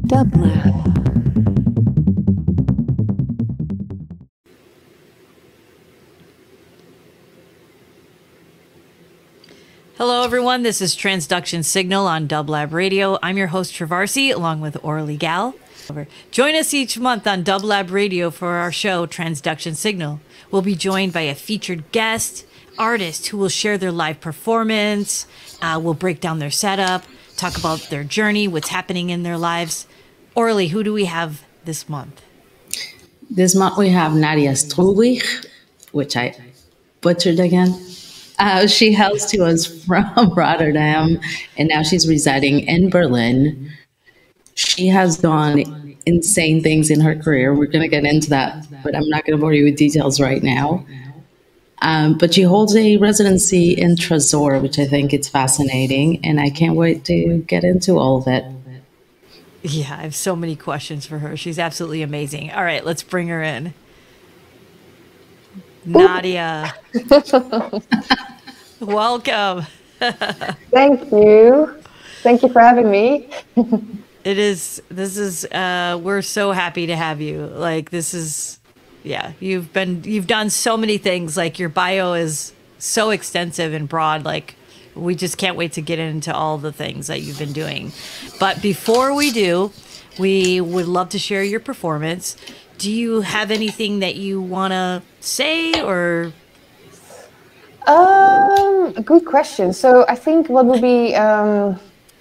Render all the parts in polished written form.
DubLab. Hello, everyone. This is Transduction Signal on DubLab Radio. I'm your host, Trovarsi, along with Orly Gal. Join us each month on DubLab Radio for our show, Transduction Signal. We'll be joined by a featured guest, artist who will share their live performance. We'll break down their setup, talk about their journey, what's happening in their lives. Orly, who do we have this month? This month we have Nadia Struiwigh, which I butchered again. She hails to us from Rotterdam, and now she's residing in Berlin. She has done insane things in her career. We're going to get into that, but I'm not going to bore you with details right now. But she holds a residency in Trovarsi, which I think is fascinating, and I can't wait to get into all of it. Yeah, I have so many questions for her. She's absolutely amazing. All right, let's bring her in. Nadia. Welcome. Thank you. Thank you for having me. We're so happy to have you. Like, you've done so many things. Like, your bio is so extensive and broad. Like, we just can't wait to get into all the things that you've been doing. But before we do, we would love to share your performance. Do you have anything that you want to say or? A good question. So I think what would be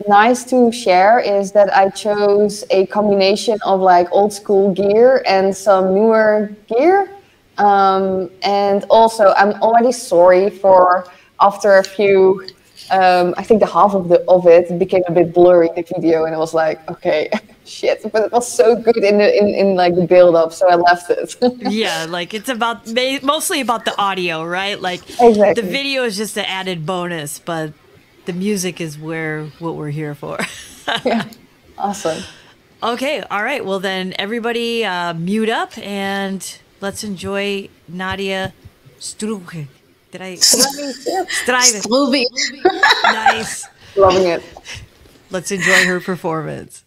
nice to share is that I chose a combination of like old school gear and some newer gear. And also I'm already sorry for after a few, I think the half of it became a bit blurry, the video, and I was like, okay, shit, but it was so good in like the build up, so I left it. Yeah, like it's mostly about the audio, right? Like exactly. The video is just an added bonus, but the music is what we're here for. Yeah, awesome. Okay, all right. Well then, everybody mute up and let's enjoy Nadia Struiwigh. Did I? Struiwigh. Nice. Loving it. Let's enjoy her performance.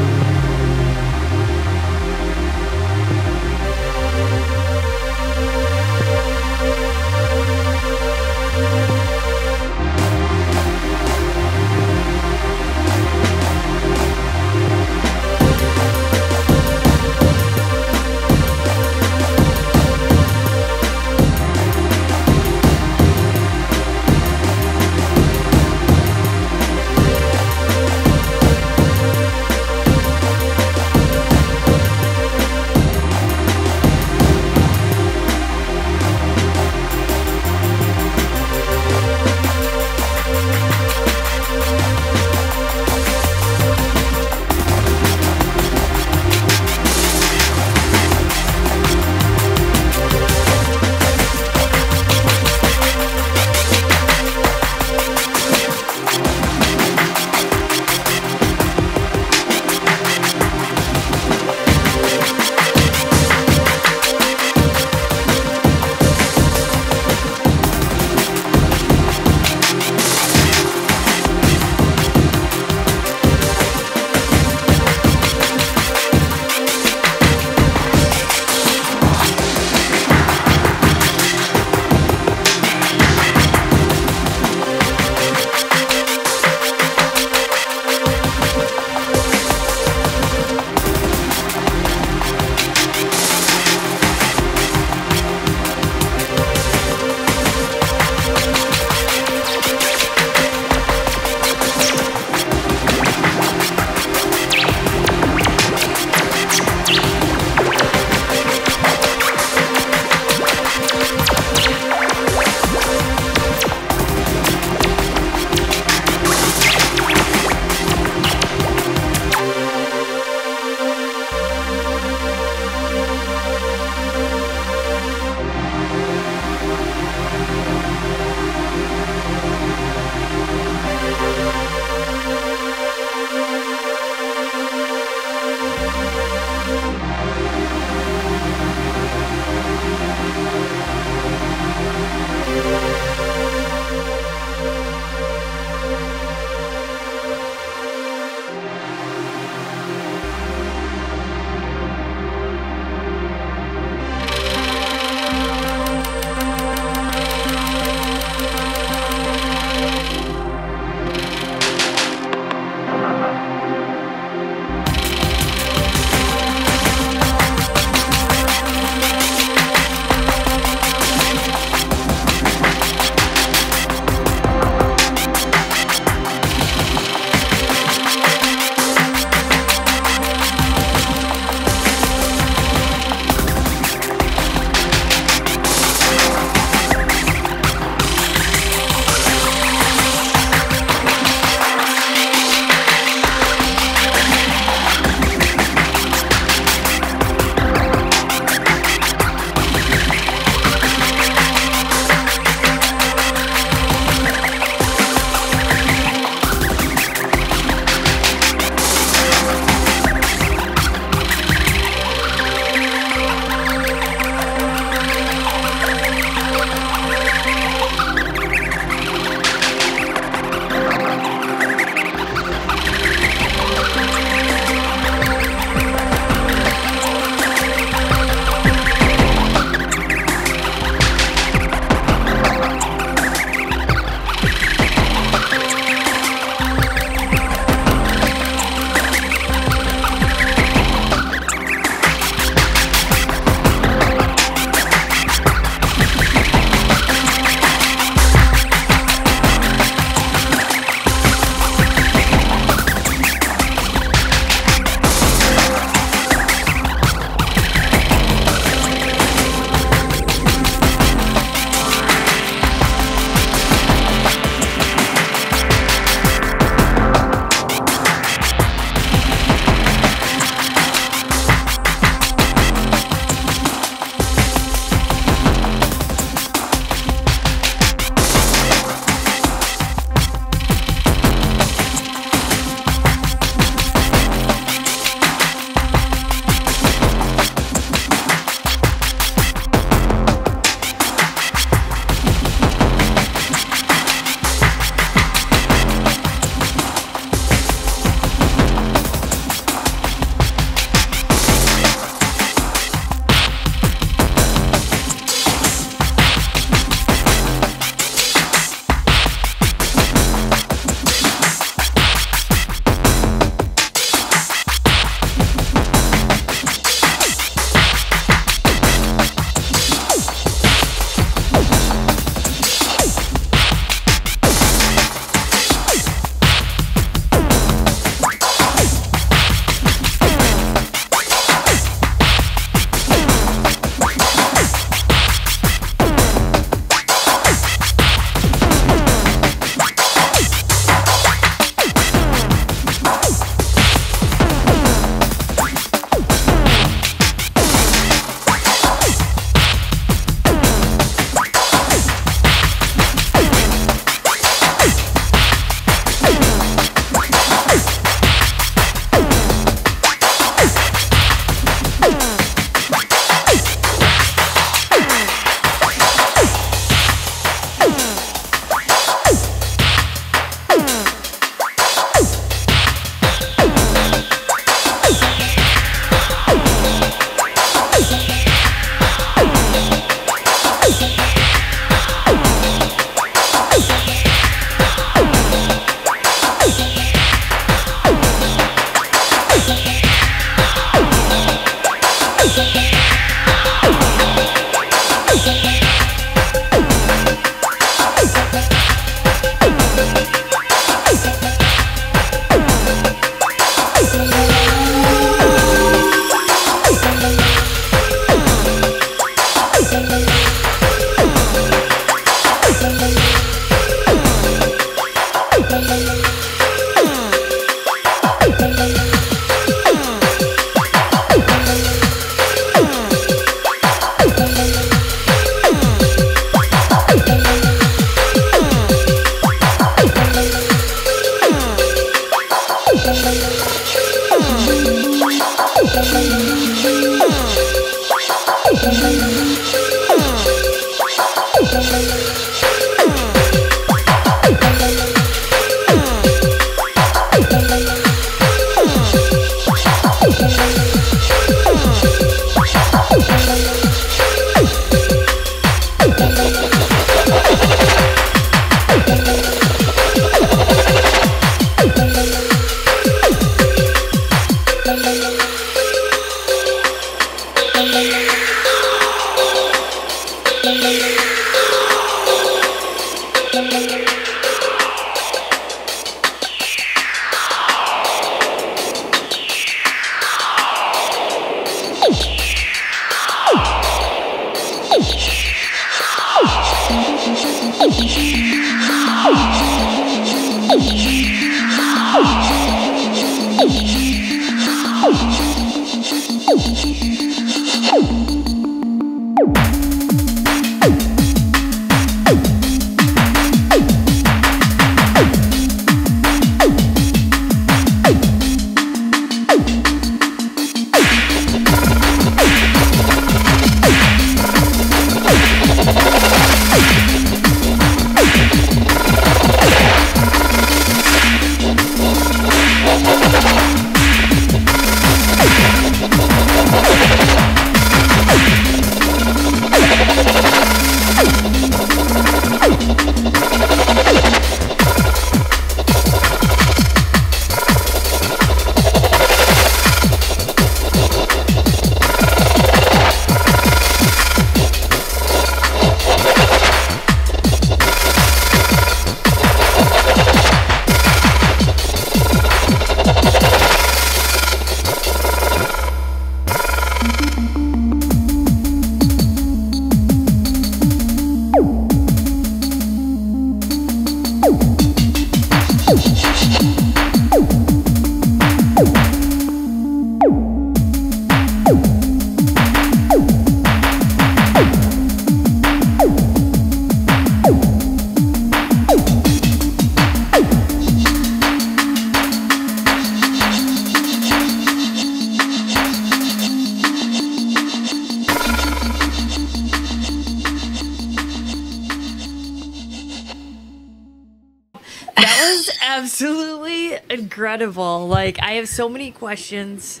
Absolutely incredible. Like, I have so many questions.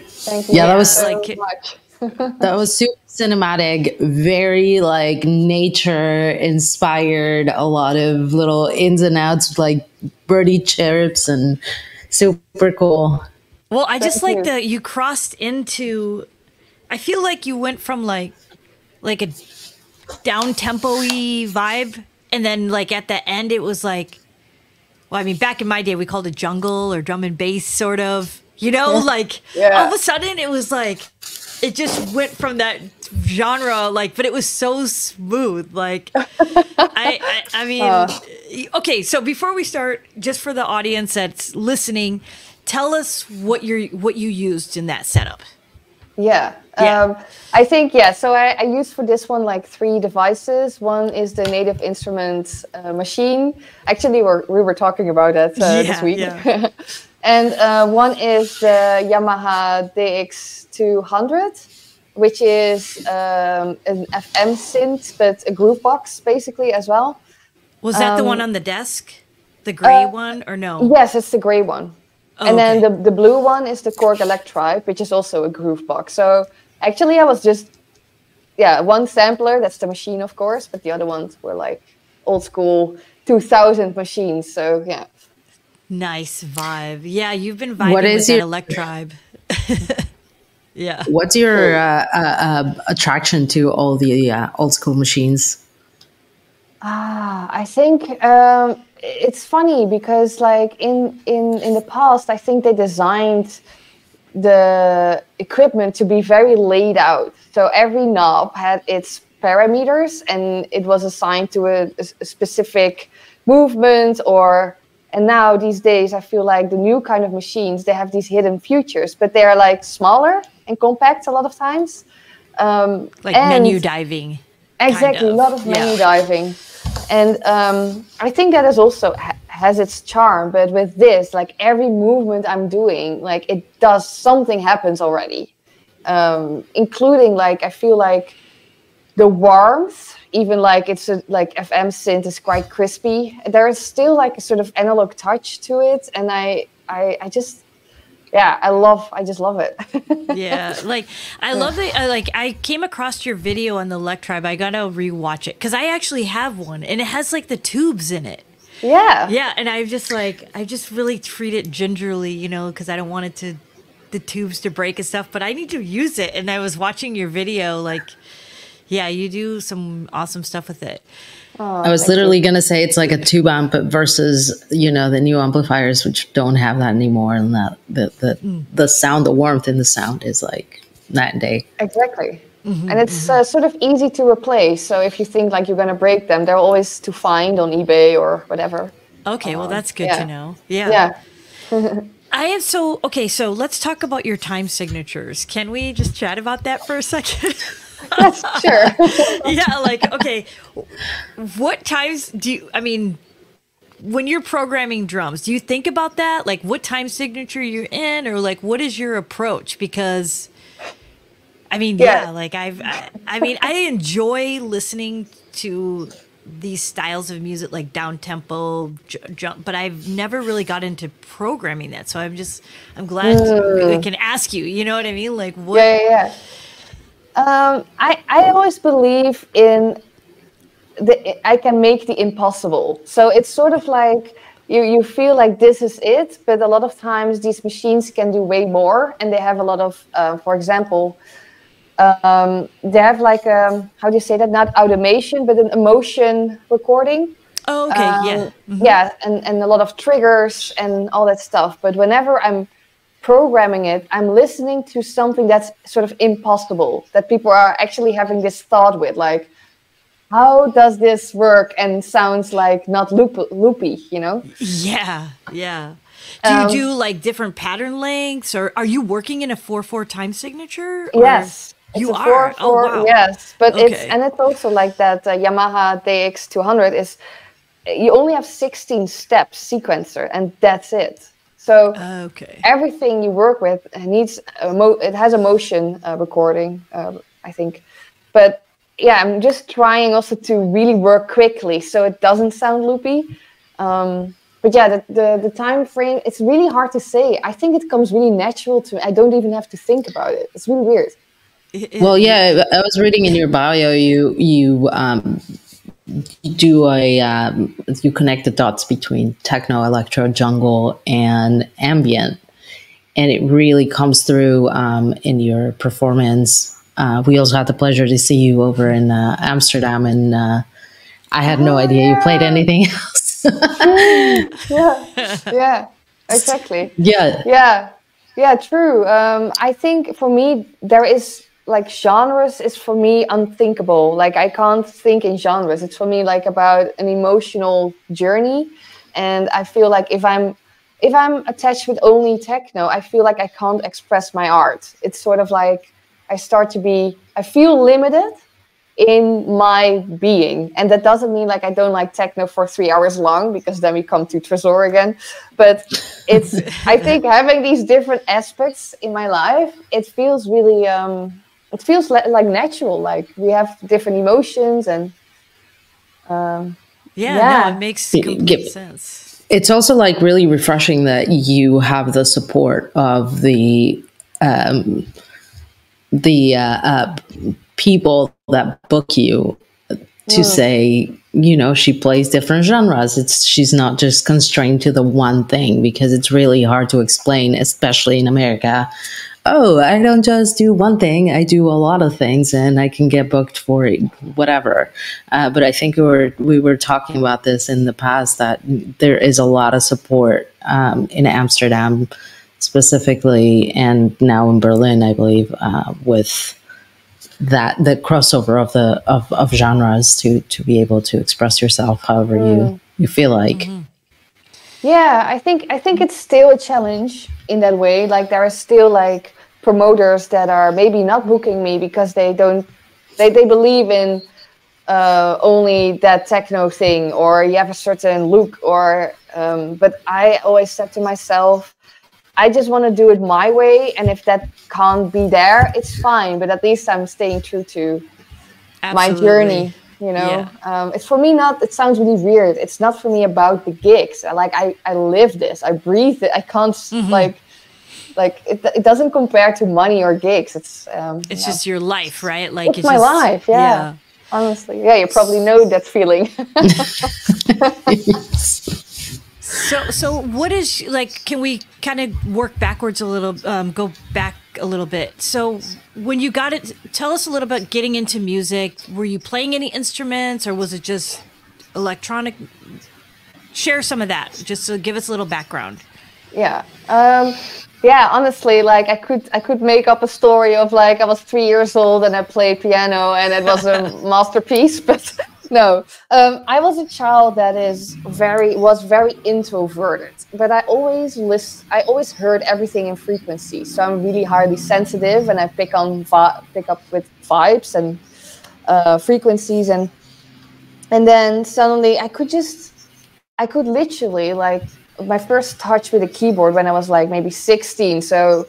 Thank you. Yeah, that was so like much. that was super cinematic, very like nature inspired, a lot of little ins and outs like birdie chirps and super cool. Well, I just Thank like you. that you crossed into. I feel like you went from like a down tempo-y vibe, and then like at the end it was like, well, I mean, back in my day we called it jungle or drum and bass, sort of. You know, like Yeah. all of a sudden it was like it just went from that genre, like, but it was so smooth. Like, I mean, okay. So before we start, just for the audience that's listening, tell us what you used in that setup. Yeah. Yeah. I think, yeah. So I used for this one like 3 devices. One is the Native Instruments machine. Actually, we were talking about that this week. Yeah. And one is the Yamaha DX200, which is an FM synth, but a groove box basically as well. Was that the one on the desk, the gray one, or no? Yes, it's the gray one. Oh, And then okay. the blue one is the Korg Electribe, which is also a groove box. So actually I was just, one sampler, that's the machine of course, but the other ones were like old school 2000 machines. So yeah. Nice vibe. Yeah, you've been vibing What with is that your- Electribe. Yeah. What's your attraction to all the old school machines? I think it's funny because like in the past, I think they designed the equipment to be very laid out. So every knob had its parameters and it was assigned to a specific movement and now these days I feel like the new kind of machines, they have these hidden features, but they are like smaller and compact a lot of times. Like menu diving. Exactly, kind of. a lot of menu diving. And I think that has also has its charm, but with this, like every movement I'm doing, like it does something happens already, including like I feel like the warmth, even like it's like FM synth is quite crispy. There is still like a sort of analog touch to it, and I just I just love it. Yeah, like I love that. I came across your video on the Electribe. I gotta rewatch it because I actually have one, and it has like the tubes in it. Yeah, and I just really treat it gingerly, you know, because I don't want the tubes to break and stuff. But I need to use it, and I was watching your video, like, yeah, you do some awesome stuff with it. Oh, I was literally going to say it's like a tube amp versus, you know, the new amplifiers, which don't have that anymore. And that the sound, the warmth in the sound is like night and day. Exactly. Mm-hmm, and it's sort of easy to replace. So if you think like you're going to break them, they're always to find on eBay or whatever. Okay, well, that's good to know. Yeah. So let's talk about your time signatures. Can we just chat about that for a second? Yes, sure. Yeah, like, okay, what times when you're programming drums, do you think about that? Like what time signature you're in, or like what is your approach? Because I enjoy listening to these styles of music, like down tempo, jump, but I've never really got into programming that. So I'm glad I can ask you, you know what I mean? Like what? Yeah. I always believe in I can make the impossible. So it's sort of like you feel like this is it, but a lot of times these machines can do way more, and they have a lot of, for example, they have like how do you say that? Not automation, but an emotion recording. Oh, okay, yeah. Mm-hmm. Yeah, and a lot of triggers and all that stuff. But whenever I'm programming it, I'm listening to something that's sort of impossible, that people are actually having this thought with, like, how does this work and sounds like not loopy, you know? Yeah. Do you do like different pattern lengths, or are you working in a 4/4 time signature? Yes. You are? 4/4, oh, wow. Yes, but okay. it's also like that Yamaha DX200 is, you only have 16 steps sequencer, and that's it. So everything you work with needs it has a motion recording, I think. But yeah, I'm just trying also to really work quickly so it doesn't sound loopy. But yeah, the time frame, it's really hard to say. I think it comes really natural to me. I don't even have to think about it. It's really weird. Well, yeah, I was reading in your bio, you do you connect the dots between techno, electro, jungle, and ambient, and it really comes through in your performance. We also had the pleasure to see you over in Amsterdam, and I had no idea you played anything else. yeah, exactly. Yeah, true. I think for me there is, like, genres is for me unthinkable. Like, I can't think in genres. It's for me like about an emotional journey, and I feel like if I'm attached with only techno, I feel like I can't express my art. It's sort of like I feel limited in my being, and that doesn't mean like I don't like techno for 3 hours long, because then we come to Tresor again. But it's I think having these different aspects in my life, it feels really like natural, like we have different emotions, and no, it makes complete sense. It's also like really refreshing that you have the support of the people that book you to say, you know, she plays different genres. She's not just constrained to the one thing, because it's really hard to explain, especially in America. Oh, I don't just do one thing. I do a lot of things, and I can get booked for whatever. But I think we were talking about this in the past, that there is a lot of support in Amsterdam specifically, and now in Berlin, I believe, with the crossover of genres to be able to express yourself however you feel like. Mm-hmm. Yeah, I think it's still a challenge in that way. Like, there are still like promoters that are maybe not booking me because they believe in only that techno thing, or you have a certain look, or but I always said to myself, I just want to do it my way, and if that can't be there, it's fine, but at least I'm staying true to my journey, you know. It's for me not, it sounds really weird, it's not for me about the gigs. I live this, I breathe it, I can't like it doesn't compare to money or gigs. It's just your life, right? Like it's my life. Yeah. Honestly, yeah, you probably know that feeling. So what is, like, can we kind of work backwards a little, go back a little bit? So when you got it, tell us a little about getting into music. Were you playing any instruments, or was it just electronic? Share some of that, just to give us a little background. Yeah, honestly, like I could make up a story of like I was 3 years old and I played piano and it was a masterpiece, but no. I was a child that was very introverted, but I always heard everything in frequency. So I'm really highly sensitive, and I pick up with vibes and frequencies, and then suddenly I could literally, like, my first touch with a keyboard when I was like maybe 16. So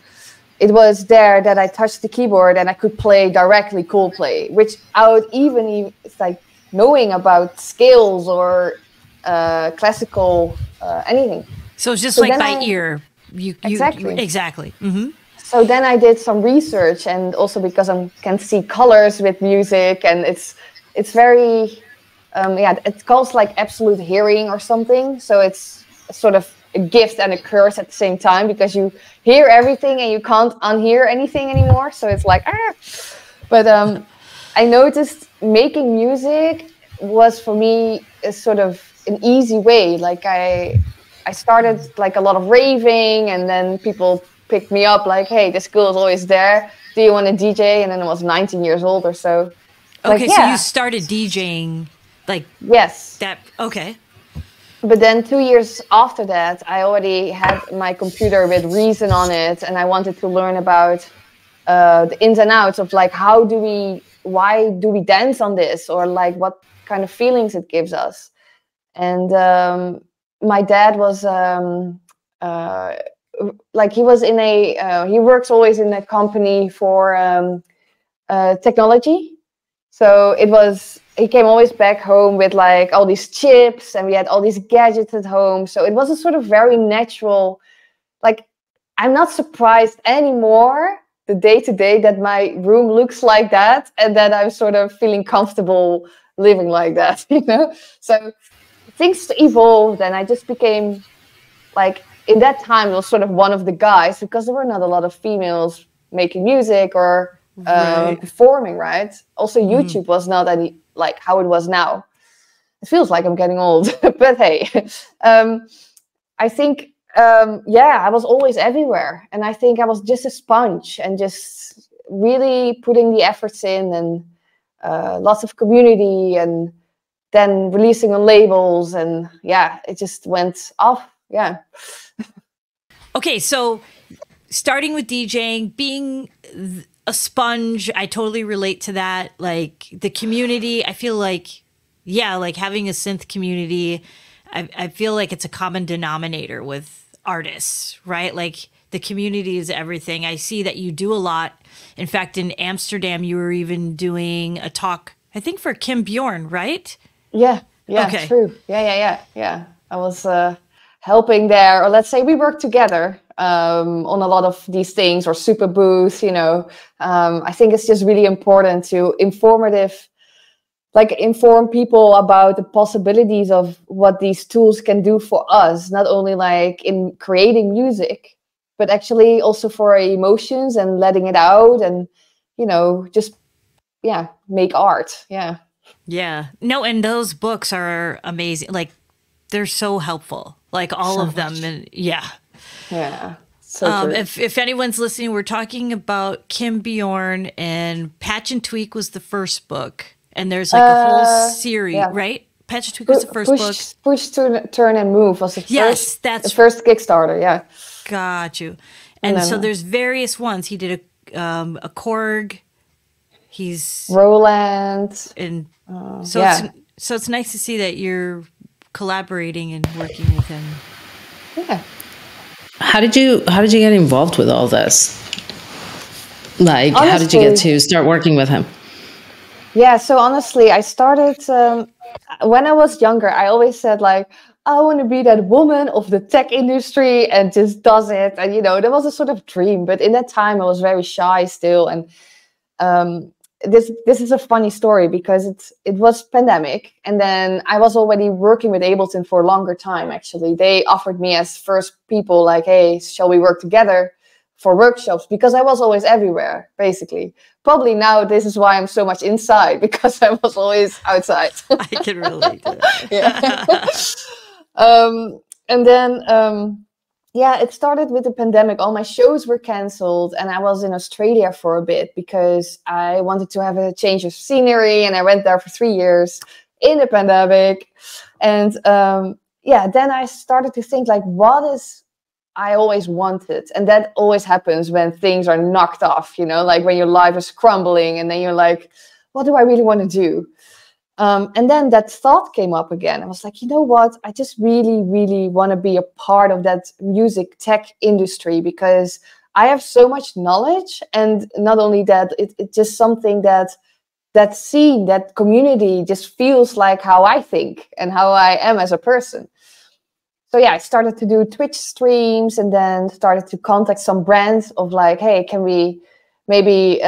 it was there that I touched the keyboard and I could play directly Coldplay, without even it's like knowing about scales or classical anything. So it's just like by ear. Exactly. Mm-hmm. So then I did some research, and also because I can see colors with music, and it's very it calls like absolute hearing or something. So it's sort of a gift and a curse at the same time, because you hear everything and you can't unhear anything anymore. So it's like But I noticed making music was for me a sort of an easy way. Like I started like a lot of raving, and then people picked me up like, hey, this girl is always there, do you want to DJ? And then I was 19 years old or so. Okay, so you started DJing like yes. That okay. But then 2 years after that, I already had my computer with Reason on it, and I wanted to learn about the ins and outs of like why do we dance on this, or like what kind of feelings it gives us. And my dad was like he works always in a company for technology. So he came always back home with like all these chips, and we had all these gadgets at home. So it was a sort of very natural, like, I'm not surprised anymore the day to day that my room looks like that, and that I'm sort of feeling comfortable living like that, you know? So things evolved, and I just became like, in that time, I was sort of one of the guys, because there were not a lot of females making music or performing, right? Also, YouTube was not any like how it was now. It feels like I'm getting old, but hey, I think, I was always everywhere, and I think I was just a sponge, and just really putting the efforts in, and lots of community, and then releasing on labels, and it just went off. Yeah. Okay, so starting with DJing, being a sponge, I totally relate to that. Like the community, I feel like, like having a synth community, I feel like it's a common denominator with artists, right? Like the community is everything. I see that you do a lot. In fact, in Amsterdam, you were even doing a talk, I think for Kim Bjorn, right? Yeah, okay. True. Yeah. I was helping there, or let's say we worked together on a lot of these things, or Super Booth, you know. I think it's just really important to inform people about the possibilities of what these tools can do for us, not only like in creating music, but actually also for our emotions and letting it out, and, you know, just, make art. Yeah. Yeah. No, and those books are amazing. Like, they're so helpful, like all of them. And yeah. So if anyone's listening, we're talking about Kim Bjorn, and Patch and Tweak was the first book, and there's like a whole series, right? Patch and Tweak was the first book. Push, Turn and Move was the first. Yes, that's the first Kickstarter. Yeah. Got you. And so there's various ones. He did a Korg. He's Roland. and Yeah. it's nice to see that you're collaborating and working with him. Yeah. How did you get involved with all this? Like, Honestly, how did you get to start working with him? Yeah, so honestly, I started when I was younger. I always said like, I want to be that woman of the tech industry and just does it. And that was a sort of dream. But in that time, I was very shy still. And this is a funny story because it was pandemic, and then I was already working with Ableton for a longer time. Actually, they offered me as first people like, hey, shall we work together for workshops, because I was always everywhere, basically. Probably now this is why I'm so much inside, because I was always outside. I can relate to that. Yeah. And then, yeah, it started with the pandemic. All my shows were canceled, and I was in Australia for a bit because I wanted to have a change of scenery, and I went there for 3 years in the pandemic. And yeah, then I started to think like, what is I always wanted? And that always happens when things are knocked off, like when your life is crumbling and then you're like, what do I really want to do? And then that thought came up again. I was like, you know what? I just really, really want to be a part of that music tech industry, because I have so much knowledge. And not only that, it's just something that scene, that community just feels like how I think and how I am as a person. So yeah, I started to do Twitch streams, and then started to contact some brands of like, hey, can we maybe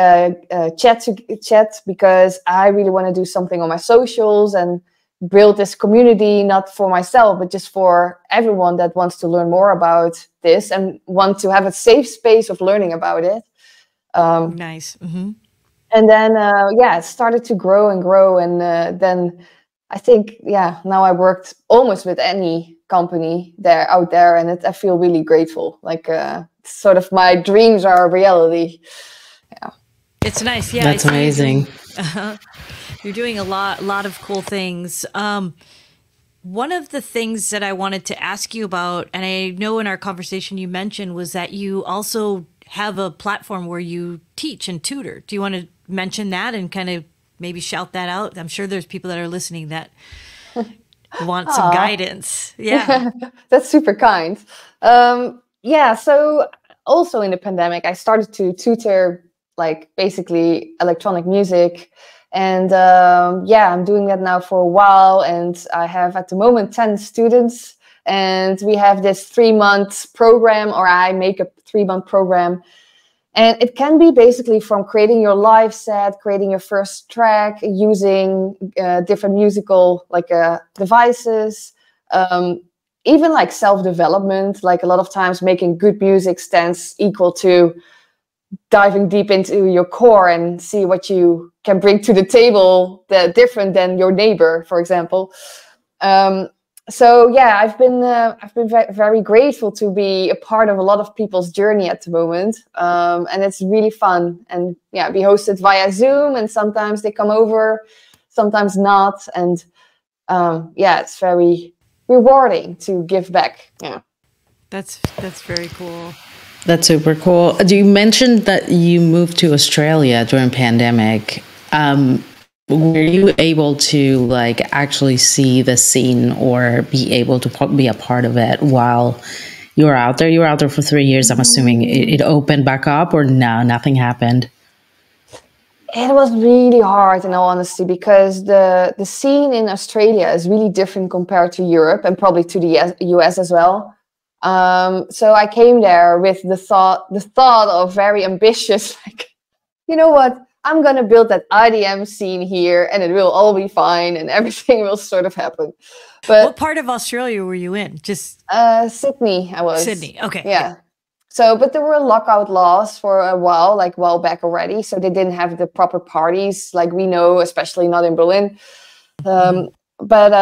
chat, because I really want to do something on my socials and build this community, not for myself, but just for everyone that wants to learn more about this and want to have a safe space of learning about it. Nice. Mm-hmm. And then, yeah, it started to grow and grow. And then I think, yeah, now I worked almost with any company out there, and I feel really grateful. Like, sort of my dreams are a reality. Yeah, it's nice. Yeah, that's amazing. You're doing a lot of cool things. One of the things that I wanted to ask you about, and I know in our conversation you mentioned, was that you also have a platform where you teach and tutor. Do you want to mention that and kind of maybe shout that out? I'm sure there's people that are listening that want some guidance. Yeah. That's super kind. Yeah, so also in the pandemic, I started to tutor like basically electronic music. And yeah, I'm doing that now for a while. And I have at the moment 10 students. And we have this 3-month program, or I make a 3-month program. And it can be basically from creating your live set, creating your first track, using different musical devices, even like self-development. Like a lot of times making good music stands equal to diving deep into your core and see what you can bring to the table that different than your neighbor, for example. So yeah, I've been very grateful to be a part of a lot of people's journey at the moment, and it's really fun. And yeah, we host it via Zoom, and sometimes they come over, sometimes not. And yeah, it's very rewarding to give back. Yeah, that's very cool. That's super cool. You mentioned that you moved to Australia during pandemic. Were you able to like actually see the scene or be able to be a part of it while you were out there? You were out there for 3 years. I'm assuming it opened back up, or no, nothing happened? It was really hard, in all honesty, because the scene in Australia is really different compared to Europe and probably to the US as well. So I came there with the thought of very ambitious, like, you know what? I'm going to build that IDM scene here, and it will all be fine and everything will sort of happen. But what part of Australia were you in? Just Sydney, I was. Sydney, okay. Yeah. So, but there were lockout laws for a while, like well back already. So they didn't have the proper parties like we know, especially not in Berlin. But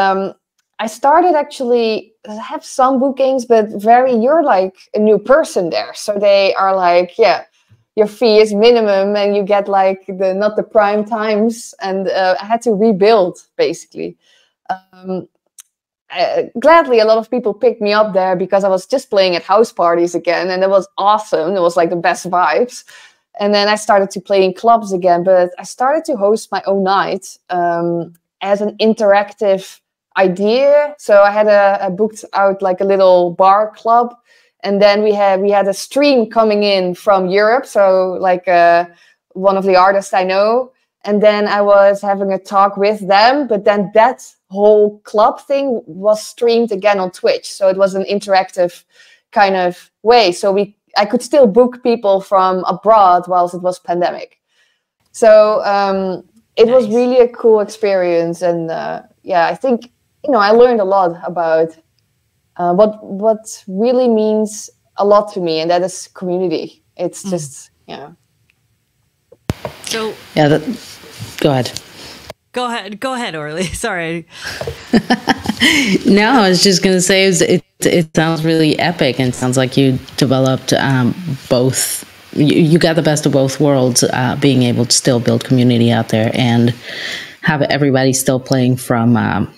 I started actually, I have some bookings, but you're like a new person there. So they are like, yeah, your fee is minimum and you get like not the prime times. And I had to rebuild basically. Gladly, a lot of people picked me up there because I was just playing at house parties again. And it was awesome. It was like the best vibes. And then I started to play in clubs again, but I started to host my own night as an interactive idea. So I had a booked out like a little bar club, and then we had a stream coming in from Europe. So like one of the artists I know, and then I was having a talk with them. But then that whole club thing was streamed again on Twitch, so it was an interactive kind of way. So I could still book people from abroad whilst it was pandemic. So it was really a cool experience, and I think I learned a lot about what really means a lot to me, and that is community. It's just So go ahead. Go ahead, Orly. Sorry. No, I was just going to say it sounds really epic, and it sounds like you developed both. You got the best of both worlds, being able to still build community out there and have everybody still playing from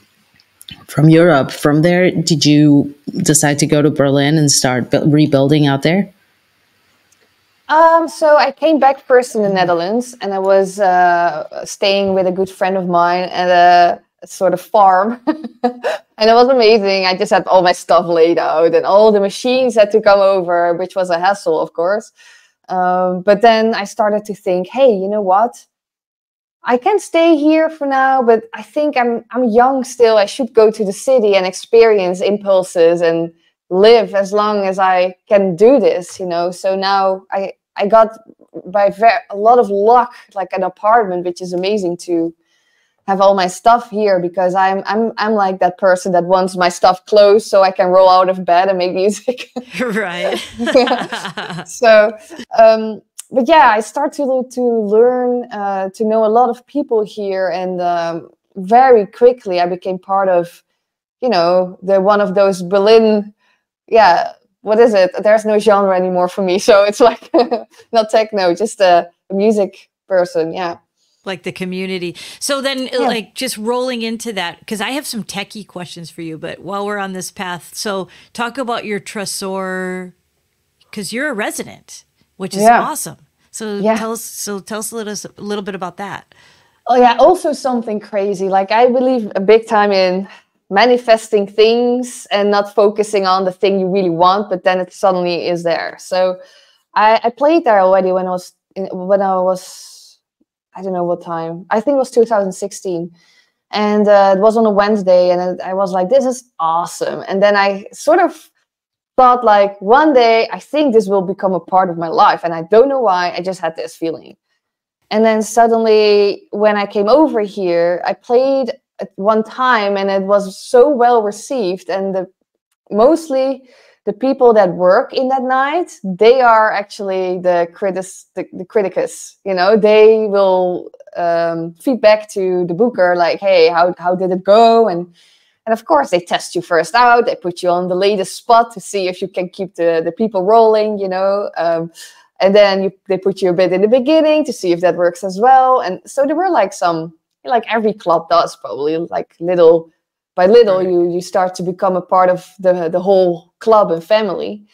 Europe. From there, did you decide to go to Berlin and start rebuilding out there? So I came back first in the Netherlands, and I was staying with a good friend of mine at a sort of farm. And it was amazing. I just had all my stuff laid out, and all the machines had to come over, which was a hassle, of course. But then I started to think, hey, you know what? I can stay here for now, but I think I'm young still. I should go to the city and experience impulses and live as long as I can do this, So now I got by a lot of luck, like an apartment, which is amazing to have all my stuff here, because I'm like that person that wants my stuff closed so I can roll out of bed and make music. Right. So, but yeah, I start to learn to know a lot of people here, and very quickly I became part of, one of those Berlin. Yeah, what is it? There's no genre anymore for me, so it's like not techno, just a music person. Yeah. Like the community. So then like just rolling into that, because I have some techie questions for you, but while we're on this path, so talk about your Tresor, because you're a resident, which is awesome. So tell us a little bit about that. Oh yeah, also something crazy. Like I believe a big time in manifesting things and not focusing on the thing you really want, but then it suddenly is there. So I played there already when I was I don't know what time. I think it was 2016. And it was on a Wednesday, and I was like, this is awesome. And then I sort of thought, like, one day, I think this will become a part of my life. And I don't know why, I just had this feeling. And then suddenly, when I came over here, I played at one time, and it was so well received. And mostly the people that work in that night, they are actually the criticus. They will feedback to the booker, like, hey, how did it go? And of course, they test you first out. They put you on the latest spot to see if you can keep the people rolling, and then they put you a bit in the beginning to see if that works as well. And so there were like every club does, probably, like little by little, you start to become a part of the whole club and family.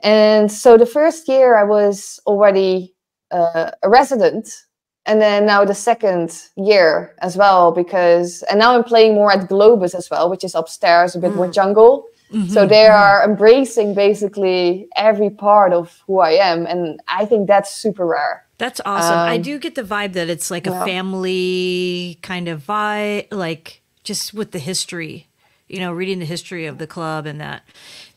And so the first year I was already a resident, and then now the second year as well, and now I'm playing more at Globus as well, which is upstairs, a bit more jungle. Mm-hmm. So they are embracing basically every part of who I am, and I think that's super rare. That's awesome. I do get the vibe that it's like a family kind of vibe, like just with the history, reading the history of the club and that.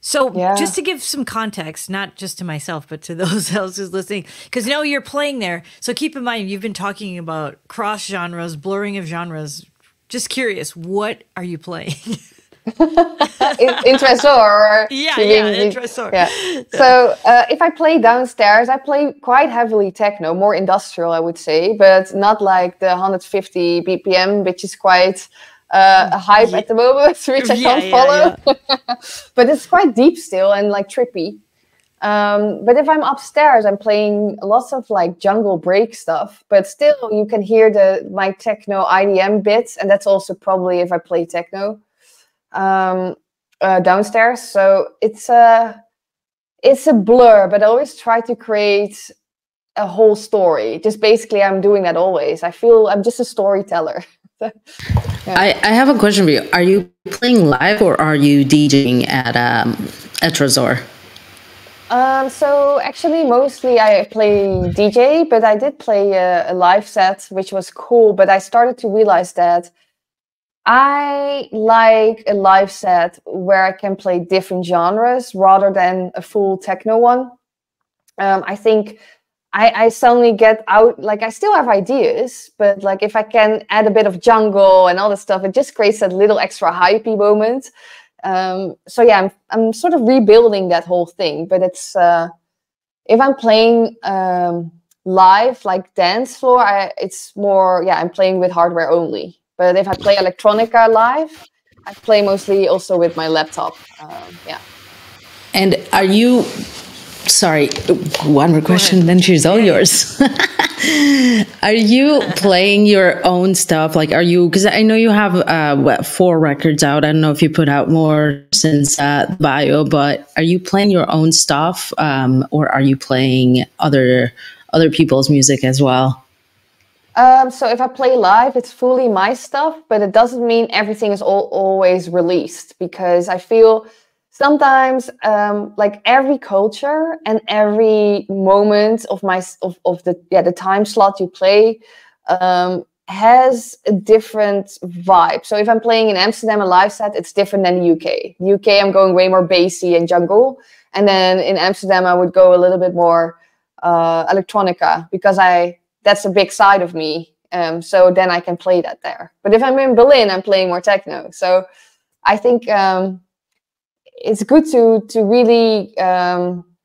So just to give some context, not just to myself, but to those else who's listening, because you're playing there. So keep in mind, you've been talking about cross genres, blurring of genres. Just curious, what are you playing? in Tresor? In Tresor. Yeah. So if I play downstairs, I play quite heavily techno, more industrial, I would say, but not like the 150 BPM, which is quite a hype at the moment, which I can't follow. But it's quite deep still and like trippy. But if I'm upstairs, I'm playing lots of like jungle break stuff, but still you can hear my techno IDM bits, and that's also probably if I play techno downstairs. So it's a blur, but I always try to create a whole story. Just basically, I'm doing that always. I feel I'm just a storyteller. Yeah. I have a question for you. Are you playing live or are you DJing at Trezor? So actually, mostly I play DJ, but I did play a live set, which was cool. But I started to realize that I like a live set where I can play different genres rather than a full techno one. I think I suddenly get out, like I still have ideas, but like if I can add a bit of jungle and all that stuff, it just creates that little extra hypey moment. So yeah, I'm sort of rebuilding that whole thing, but it's if I'm playing live, like dance floor, it's more, yeah, I'm playing with hardware only. But if I play electronica live, I play mostly also with my laptop. Yeah. And are you, sorry, one more question, then she's all yours. Are you playing your own stuff? Like, are you, because I know you have 4 records out. I don't know if you put out more since bio, but are you playing your own stuff, or are you playing other people's music as well? So if I play live, it's fully my stuff, but it doesn't mean everything is always released, because I feel sometimes like every culture and every moment of the time slot you play has a different vibe. So if I'm playing in Amsterdam a live set, it's different than the UK. UK, I'm going way more bassy and jungle, and then in Amsterdam I would go a little bit more electronica, because that's a big side of me. So then I can play that there. But if I'm in Berlin, I'm playing more techno. So I think it's good to really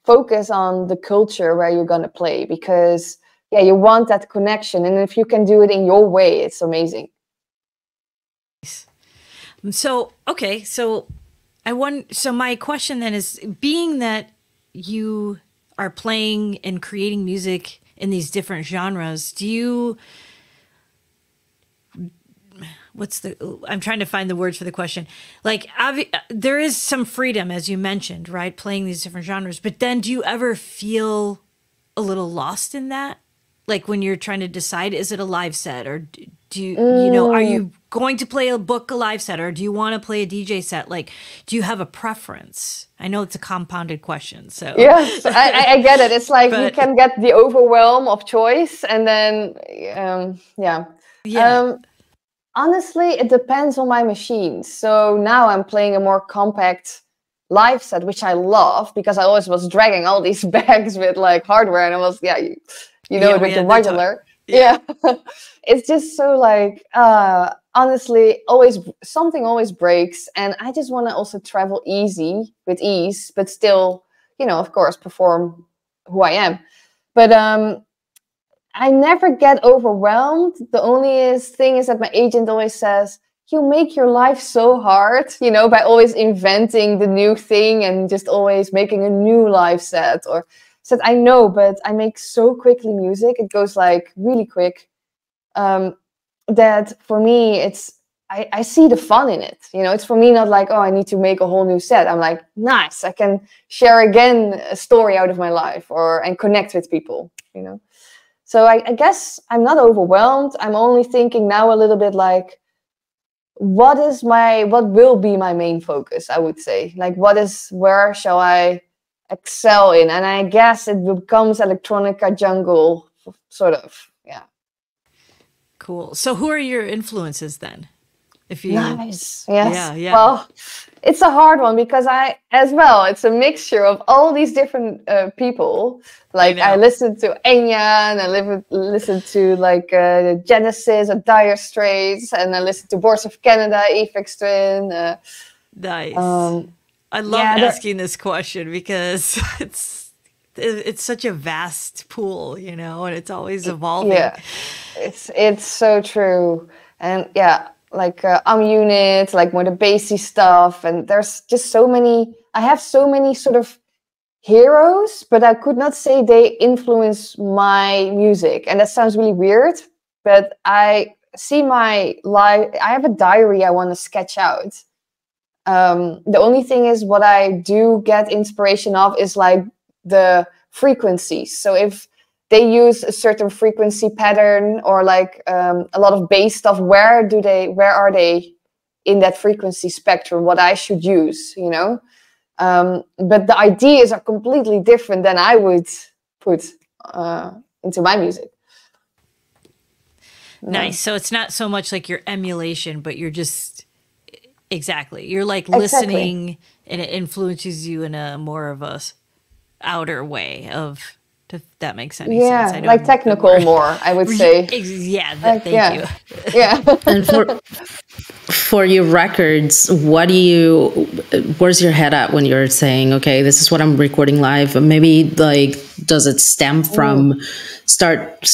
focus on the culture where you're going to play, because yeah, you want that connection. And if you can do it in your way, it's amazing. So, okay. So my question then is, being that you are playing and creating music in these different genres, I'm trying to find the words for the question. Like, there is some freedom, as you mentioned, right? Playing these different genres, but then do you ever feel a little lost in that? Like when you're trying to decide, is it a live set, or do you, are you going to book a live set, or do you want to play a DJ set? Like, do you have a preference? I know it's a compounded question, so. Yes, I get it. It's like you can get the overwhelm of choice, and then, honestly, it depends on my machine. So now I'm playing a more compact live set, which I love, because I always was dragging all these bags with like hardware, and I was, with the modular. Yeah. It's just so like, honestly, something always breaks, and I just want to also travel with ease, but still, of course, perform who I am. But I never get overwhelmed. The only thing is that my agent always says, you make your life so hard, by always inventing the new thing and just always making a new live set. Or said, I know, but I make so quickly music. It goes like really quick. That for me, I see the fun in it. It's for me not like, oh, I need to make a whole new set. I'm like, nice, I can share again a story out of my life and connect with people, So I guess I'm not overwhelmed. I'm only thinking now a little bit like, what will be my main focus, I would say. Like, where shall I excel in? And I guess it becomes electronica jungle, sort of, yeah. Cool. So who are your influences then? Nice. Yes. Yeah. Well, it's a hard one, because it's a mixture of all these different people. Like I listen to Enya, and I listen to like Genesis or Dire Straits, and I listen to Boards of Canada, Aphex Twin. Nice. I love asking this question, because it's such a vast pool, and it's always evolving. Yeah, it's so true. And yeah, like unit, like more the bassy stuff, and there's just so many. I have so many sort of heroes, but I could not say they influence my music, and that sounds really weird. But I see my life. I have a diary I want to sketch out. The only thing is, what I do get inspiration of is like the frequencies. So if they use a certain frequency pattern or like a lot of bass stuff. Where are they in that frequency spectrum? What I should use, you know? But the ideas are completely different than I would put into my music. Nice. So it's not so much like your emulation, but you're just you're like listening, and it influences you in a more of a outer way of, if that makes any sense. Yeah, like technical more, I would say. Yeah, like, thank you. Yeah. And for your records, where's your head at when you're saying, okay, this is what I'm recording live? Maybe like, does it stem from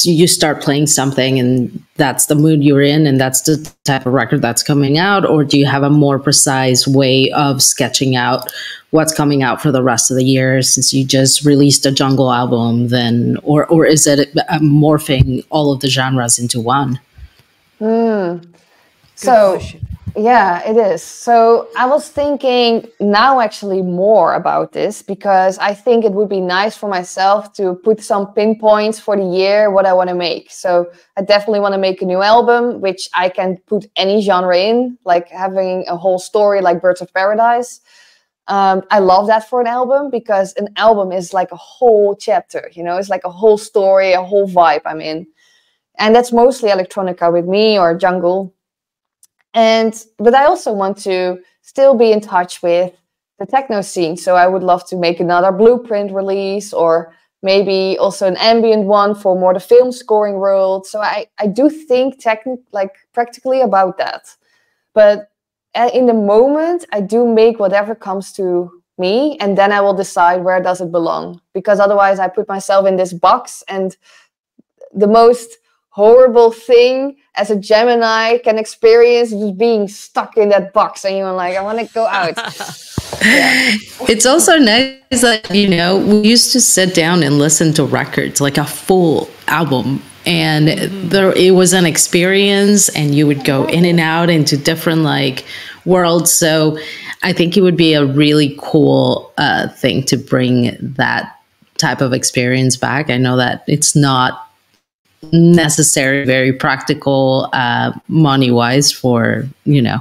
you start playing something and that's the mood you're in and that's the type of record that's coming out? Or do you have a more precise way of sketching out what's coming out for the rest of the year since you just released a jungle album then, or is it morphing all of the genres into one? So, yeah, it is. So I was thinking now actually more about this because I think it would be nice for myself to put some pinpoints for the year, what I want to make. So I definitely want to make a new album, which I can put any genre in, like having a whole story like Birds of Paradise. I love that for an album because an album is like a whole chapter, you know, it's like a whole story, a whole vibe I'm in. And that's mostly electronica with me or jungle. But I also want to still be in touch with the techno scene. So I would love to make another Blueprint release or maybe also an ambient one for more the film scoring world. So I do think practically about that. But in the moment, I do make whatever comes to me and then I will decide where does it belong. Because otherwise I put myself in this box, and the most horrible thing as a Gemini can experience just being stuck in that box and you're like, I want to go out. It's also nice that, you know, we used to sit down and listen to records, like a full album, and it was an experience and you would go in and out into different like worlds. So I think it would be a really cool thing to bring that type of experience back. I know that it's not necessary, very practical, money wise for, you know,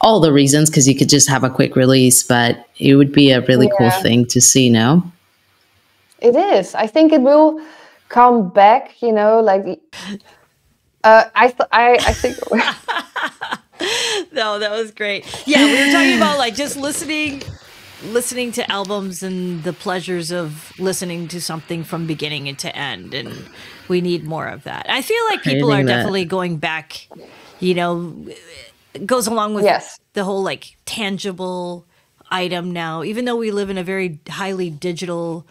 all the reasons, because you could just have a quick release, but it would be a really cool thing to see. No, it is. I think it will come back, you know, like I think no, that was great. Yeah, we were talking about like just listening to albums and the pleasures of listening to something from beginning to end, and we need more of that. I feel like people are definitely going back, you know, it goes along with the whole like tangible item now, even though we live in a very highly digital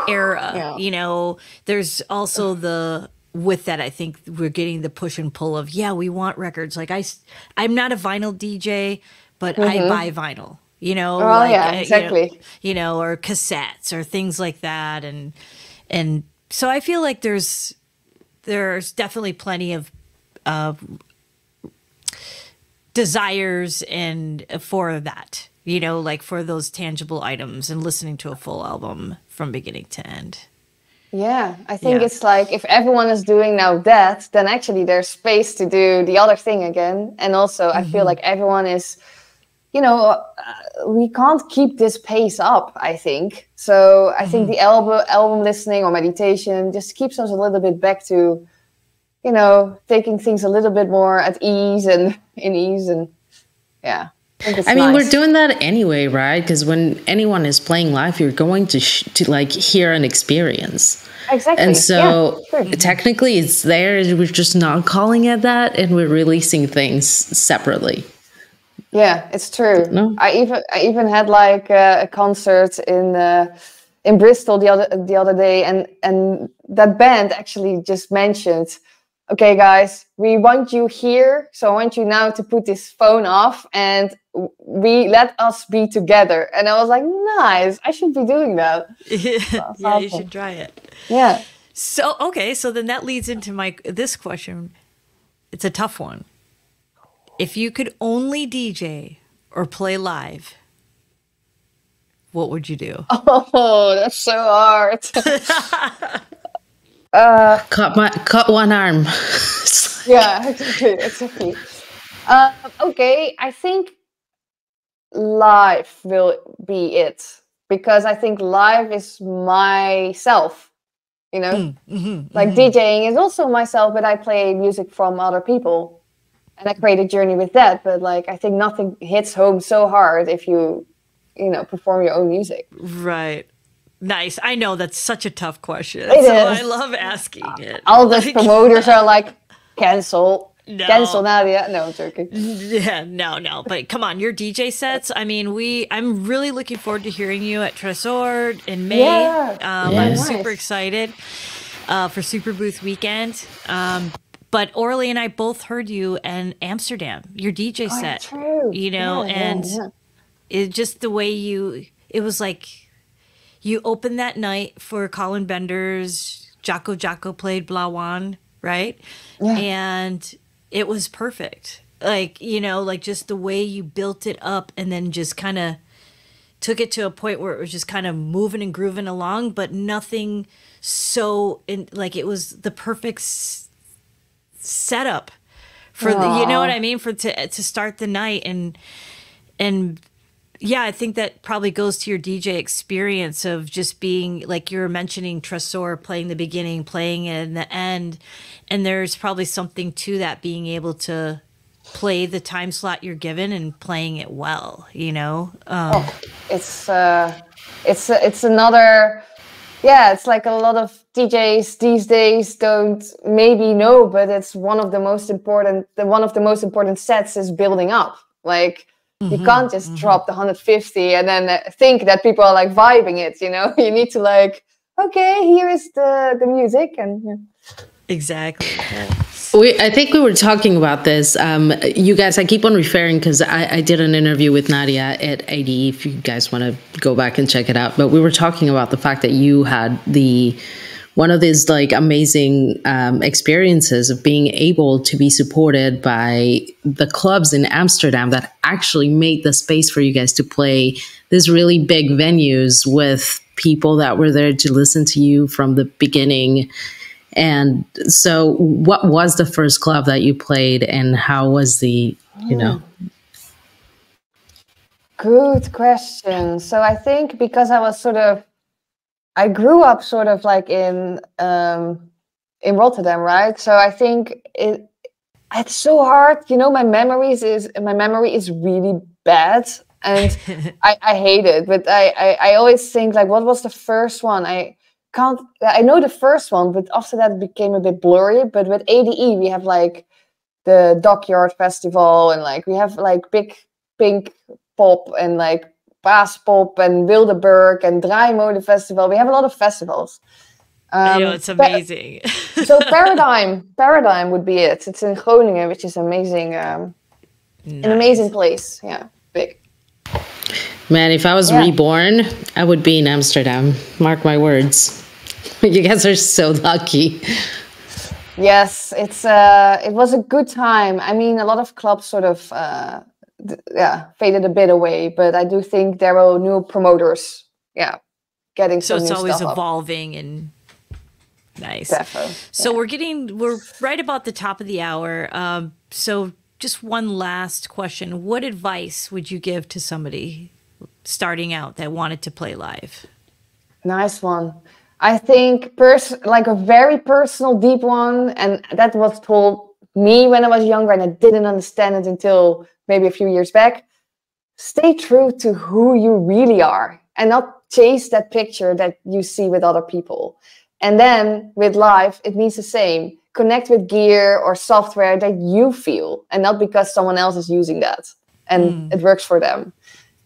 era, you know, there's also with that, I think we're getting the push and pull of, we want records. Like I'm not a vinyl DJ, but I buy vinyl. You know, exactly. You know, or cassettes or things like that, and so I feel like there's definitely plenty of desires and for that, you know, like for those tangible items and listening to a full album from beginning to end. Yeah, I think it's like if everyone is doing now that, then actually there's space to do the other thing again, and also I feel like everyone is. You know, we can't keep this pace up, I think. So I think the album listening or meditation just keeps us a little bit back to, you know, taking things a little bit more at ease and in ease. And I mean, we're doing that anyway, right? Because when anyone is playing live, you're going to like hear an experience. Exactly. And so technically it's there. We're just not calling it that, and we're releasing things separately. Yeah, it's true. No? I even had like a concert in Bristol the other day, and that band actually just mentioned, okay, guys, we want you here, so I want you now to put this phone off and let us be together. And I was like, nice, I should be doing that. Yeah, you should try it. Yeah. So okay, so then that leads into this question. It's a tough one. If you could only DJ or play live, what would you do? Oh, that's so hard. Cut one arm. Yeah, exactly. Okay, I think live will be it, because I think live is myself, you know. Like DJing is also myself, but I play music from other people, and I create a journey with that. But like, I think nothing hits home so hard if you perform your own music. Right. Nice. I know that's such a tough question. It is. I love asking it. All those promoters are like, cancel. No. Cancel, Nadia. No, I'm joking. Yeah, no. But come on, your DJ sets. I mean, I'm really looking forward to hearing you at Tresor in May. Yeah. I'm Nice. super excited for Super Booth Weekend. But Orly and I both heard you in Amsterdam, your DJ set. True. You know, it just the way it was like you opened that night for Colin Bender's Jocko played Blawan, right? Yeah. And it was perfect. Like, like just the way you built it up and then just kind of took it to a point where it was just kind of moving and grooving along, but nothing like it was the perfect setup for you know what I mean, to start the night. And yeah, I think that probably goes to your DJ experience of just being, like you were mentioning, Tresor, playing the beginning, playing it in the end. And there's probably something to that, being able to play the time slot you're given and playing it well, It's another, it's like a lot of DJs these days don't maybe know, but it's one of the most important sets is building up. Like, you can't just drop the 150 and then think that people are like vibing it, You need to like, okay, here is the music and Exactly. I think we were talking about this. You guys, I keep on referring because I did an interview with Nadia at ADE, if you guys want to go back and check it out. But we were talking about the fact that you had one of these like amazing experiences of being able to be supported by the clubs in Amsterdam that actually made the space for you guys to play these really big venues with people that were there to listen to you from the beginning. And so what was the first club that you played and how was Good question. So I think because I grew up sort of like in Rotterdam, right? So I think it's so hard. My memory is really bad, and I hate it. But I always think like, what was the first one? I know the first one, but after that it became a bit blurry. But with ADE, we have like the Dockyard Festival, and like we have like Big Pink Pop and like Bass Pop and Wildeburg and Draaimode Festival. We have a lot of festivals. It's amazing. So Paradigm would be it. It's in Groningen, which is amazing. Nice. An amazing place. Yeah, big. Man, if I was reborn, I would be in Amsterdam. Mark my words. You guys are so lucky. Yes, it was a good time. I mean, a lot of clubs sort of faded a bit away, but I do think there are new promoters. Yeah, getting some new stuff. So it's always evolving and nice. Definitely. So we're right about the top of the hour. So just one last question: what advice would you give to somebody starting out that wanted to play live? Nice one. I think like a very personal, deep one, and that was told me when I was younger, and I didn't understand it until maybe a few years back. Stay true to who you really are, and not chase that picture that you see with other people. And then with live, it means the same. Connect with gear or software that you feel, and not because someone else is using that and it works for them.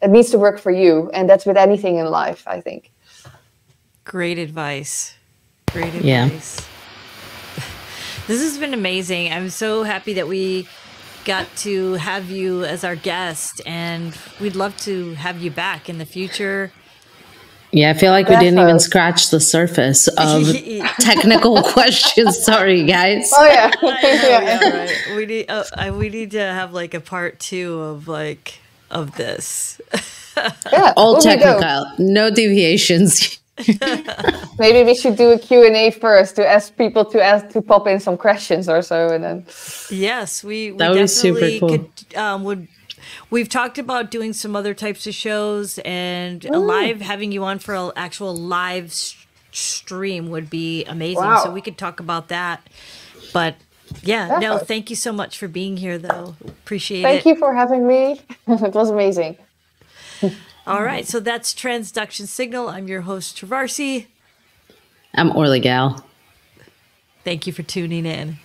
It needs to work for you, and that's with anything in life, I think. Great advice. Yeah. This has been amazing. I'm so happy that we got to have you as our guest, and we'd love to have you back in the future. Yeah, I feel like we didn't even scratch the surface of technical questions. Sorry, guys. Oh yeah. Right. We need to have like a part 2 of this. All technical, no deviations. Maybe we should do a Q&A first to ask people to pop in some questions or so, and then. Yes, we That would be super definitely cool. could. We've talked about doing some other types of shows, and a live having you on for an actual live stream would be amazing. Wow. So we could talk about that. But yeah, Definitely. no, thank you so much for being here, though. Appreciate it. Thank you for having me. It was amazing. All right, so that's Transduction Signal. I'm your host, Trovarsi. I'm Orly Gal. Thank you for tuning in.